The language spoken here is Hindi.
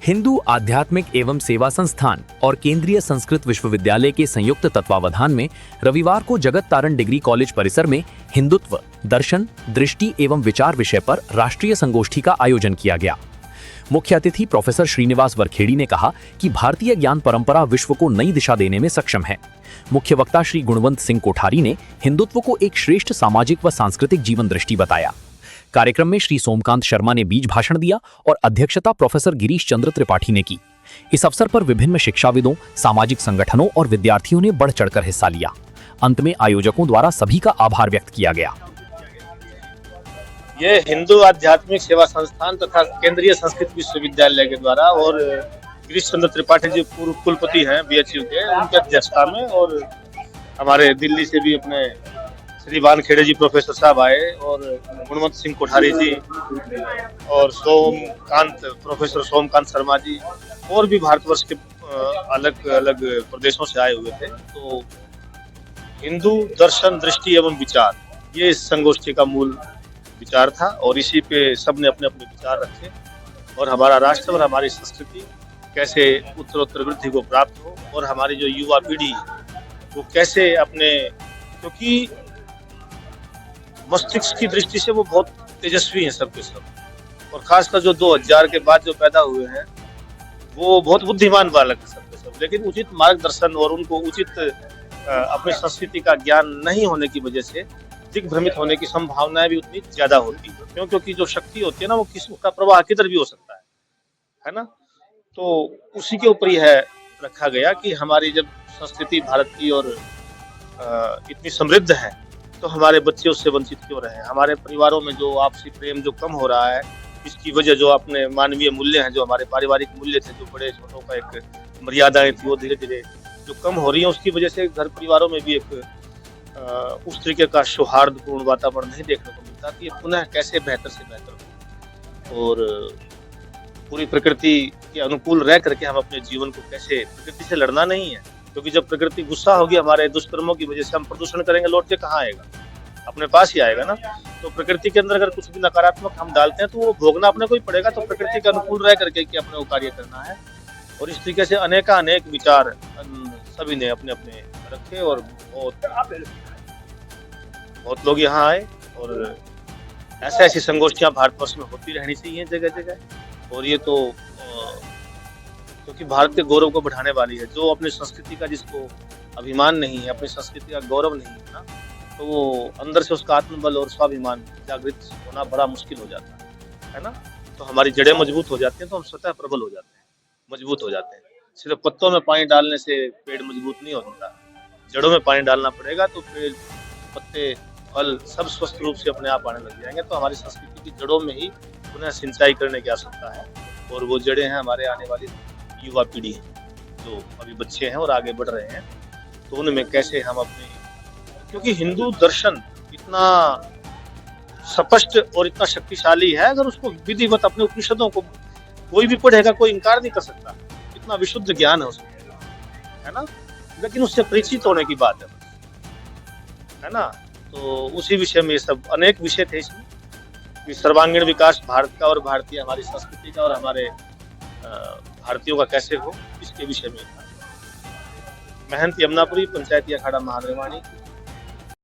हिंदू आध्यात्मिक एवं सेवा संस्थान और केंद्रीय संस्कृत विश्वविद्यालय के संयुक्त तत्वावधान में रविवार को जगत तारण डिग्री कॉलेज परिसर में हिंदुत्व, दर्शन, दृष्टि एवं विचार विषय पर राष्ट्रीय संगोष्ठी का आयोजन किया गया। मुख्य अतिथि प्रोफेसर श्रीनिवास वरखेड़ी ने कहा कि भारतीय ज्ञान परंपरा विश्व को नई दिशा देने में सक्षम है। मुख्य वक्ता श्री गुणवंत सिंह कोठारी ने हिंदुत्व को एक श्रेष्ठ सामाजिक व सांस्कृतिक जीवन दृष्टि बताया। कार्यक्रम में श्री सोमकांत शर्मा ने बीज भाषण दिया और अध्यक्षता प्रोफेसर गिरीश चंद्र त्रिपाठी ने की। इस अवसर पर विभिन्न शिक्षाविदों, सामाजिक संगठनों और विद्यार्थियों ने बढ़ चढ़कर हिस्सा लिया। अंत में आयोजकों द्वारा सभी का आभार व्यक्त किया गया। ये हिंदू आध्यात्मिक सेवा संस्थान तथा केंद्रीय संस्कृत विश्वविद्यालय के द्वारा और गिरीश चंद्र त्रिपाठी जी पूर्व कुलपति हैं बीएचयू के, उनके अध्यक्षता में, और हमारे दिल्ली से भी अपने श्री वानखेड़े जी प्रोफेसर साहब आए और गुणवंत सिंह कोठारी जी और प्रोफेसर सोमकांत शर्मा जी और भी भारतवर्ष के अलग अलग प्रदेशों से आए हुए थे। तो हिंदू दर्शन, दृष्टि एवं विचार, ये इस संगोष्ठी का मूल विचार था और इसी पे सबने अपने अपने विचार रखे और हमारा राष्ट्र और हमारी संस्कृति कैसे उत्तरोत्तर वृद्धि को प्राप्त हो और हमारी जो युवा पीढ़ी वो कैसे अपने, क्योंकि मस्तिष्क की दृष्टि से वो बहुत तेजस्वी हैं सब के सब, और खासकर जो 2000 के बाद जो पैदा हुए हैं वो बहुत बुद्धिमान बालक है सब के सब, लेकिन उचित मार्गदर्शन और उनको उचित अपनी संस्कृति का ज्ञान नहीं होने की वजह से दिग्भ्रमित होने की संभावनाएं भी उतनी ज्यादा होती है। क्यों? क्योंकि जो शक्ति होती है ना, वो उसका प्रवाह किधर भी हो सकता है ना। तो उसी के ऊपर यह रखा गया कि हमारी जब संस्कृति भारत की और इतनी समृद्ध है तो हमारे बच्चे उससे वंचित क्यों रहे। हमारे परिवारों में जो आपसी प्रेम जो कम हो रहा है, इसकी वजह जो अपने मानवीय मूल्य हैं, जो हमारे पारिवारिक मूल्य थे, जो बड़े छोटों का एक मर्यादाएं थी, वो धीरे धीरे जो कम हो रही है, उसकी वजह से घर परिवारों में भी एक उस तरीके का सौहार्दपूर्ण वातावरण नहीं देखने को मिलता कि ये पुनः कैसे बेहतर से बेहतर हो और पूरी प्रकृति के अनुकूल रह करके हम अपने जीवन को कैसे, प्रकृति से लड़ना नहीं है, क्योंकि जब प्रकृति गुस्सा होगी हमारे दुष्कर्मों की वजह से, हम प्रदूषण करेंगे, लौट के कहाँ आएगा, अपने पास ही आएगा ना। तो प्रकृति के अंदर अगर कुछ भी नकारात्मक हम डालते हैं तो वो भोगना अपने को ही पड़ेगा। तो प्रकृति के अनुकूल रह करके कि अपने वो कार्य करना है और इस तरीके से अनेक विचार सभी ने अपने अपने रखे और बहुत लोग यहाँ आए और ऐसी संगोष्ठियां भारतवर्ष में होती रहनी चाहिए जगह जगह। और ये तो क्योंकि भारत के गौरव को बढ़ाने वाली है। जो अपनी संस्कृति का जिसको अभिमान नहीं है, अपनी संस्कृति का गौरव नहीं है ना, तो वो अंदर से उसका आत्मबल और स्वाभिमान जागृत होना बड़ा मुश्किल हो जाता है ना। तो हमारी जड़ें मजबूत हो जाती हैं तो हम स्वतः प्रबल हो जाते हैं, मजबूत हो जाते हैं। सिर्फ पत्तों में पानी डालने से पेड़ मजबूत नहीं होता, जड़ों में पानी डालना पड़ेगा तो पेड़, पत्ते, फल सब स्वस्थ रूप से अपने आप आने लग जाएंगे। तो हमारी संस्कृति की जड़ों में ही पुनः सिंचाई करने की आवश्यकता है और वो जड़ें हैं हमारे आने वाली युवा पीढ़ी है, जो अभी बच्चे हैं और आगे बढ़ रहे हैं। तो उनमें कैसे हम अपने, क्योंकि हिंदू दर्शन इतना स्पष्ट और इतना शक्तिशाली है, अगर उसको विधिवत अपने उपनिषदों को कोई भी पढ़ेगा कोई इनकार नहीं कर सकता, इतना विशुद्ध ज्ञान है उसमें, है ना। लेकिन उससे परिचित होने की बात है ना। तो उसी विषय में ये सब अनेक विषय थे इसमें कि सर्वांगीण विकास भारत का और भारतीय हमारी संस्कृति का और हमारे भारतीयों का कैसे हो, इसके विषय में था। महंत यमुनापुरी, पंचायती अखाड़ा महानिर्वाणी।